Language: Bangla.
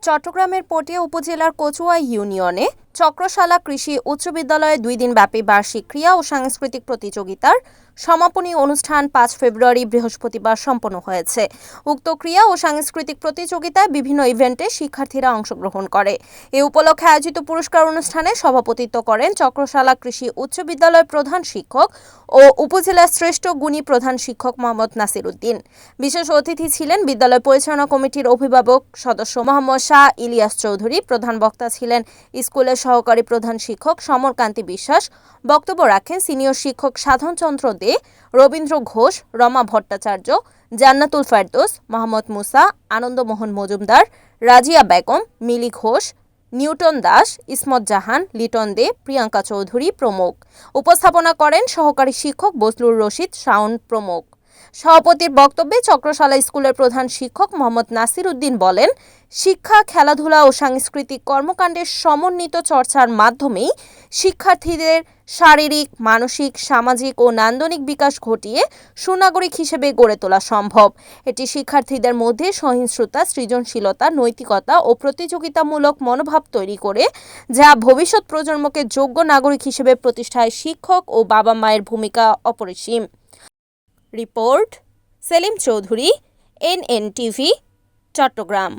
চট্টগ্রামের পটিয়া উপজেলার কচুয়া ইউনিয়নে চক্রশালা কৃষি উচ্চ বিদ্যালয়ে 2 দিনব্যাপী বার্ষিক ক্রীড়া ও সাংস্কৃতিক প্রতিযোগিতার সমাপনী অনুষ্ঠান 5 ফেব্রুয়ারি বৃহস্পতিবার সম্পন্ন হয়েছে। উক্ত ক্রীড়া ও সাংস্কৃতিক প্রতিযোগিতায় বিভিন্ন ইভেন্টে শিক্ষার্থীরা অংশগ্রহণ করে। এ উপলক্ষে আয়োজিত পুরস্কার অনুষ্ঠানে সভাপতিত্ব করেন চক্রশালা কৃষি উচ্চ বিদ্যালয়ের প্রধান শিক্ষক ও উপজেলার শ্রেষ্ঠ গুণী প্রধান শিক্ষক মোহাম্মদ নাসির উদ্দিন। বিশেষ অতিথি ছিলেন বিদ্যালয় পরিচালনা কমিটির অভিভাবক সদস্য মোহাম্মদ শাহ ইলিয়াস চৌধুরী। প্রধান বক্তা ছিলেন স্কুলের সহকারী প্রধান শিক্ষক সমরকান্তি বিশ্বাস। বক্তব্য রাখেন সিনিয়র শিক্ষক সাধন চন্দ্র দে, রবীন্দ্র ঘোষ, রমা ভট্টাচার্য, জান্নাতুল ফেরদৌস, মোহাম্মদ মুসা, আনন্দমোহন মজুমদার, রাজিয়া বেগম, মিলি ঘোষ, নিউটন দাস, ইসমত জাহান, লিটন দে, প্রিয়াঙ্কা চৌধুরী প্রমুখ। উপস্থাপনা করেন সহকারী শিক্ষক বজলুর রশিদ শাওন প্রমুখ। সভাপতির বক্তব্যে চক্রশালা স্কুলের প্রধান শিক্ষক মোহাম্মদ নাসির উদ্দিন বলেন, শিক্ষা, খেলাধুলা ও সাংস্কৃতিক কর্মকাণ্ডের সমন্বিত চর্চার মাধ্যমেই শিক্ষার্থীদের শারীরিক, মানসিক, সামাজিক ও নান্দনিক বিকাশ ঘটিয়ে সুনাগরিক হিসেবে গড়ে তোলা সম্ভব। এটি শিক্ষার্থীদের মধ্যে সহিষ্ণুতা, সৃজনশীলতা, নৈতিকতা ও প্রতিযোগিতামূলক মনোভাব তৈরি করে, যা ভবিষ্যৎ প্রজন্মকে যোগ্য নাগরিক হিসেবে প্রতিষ্ঠায় শিক্ষক ও বাবা মায়ের ভূমিকা অপরিসীম। Report Selim Chowdhury, NNTV, Chittagong.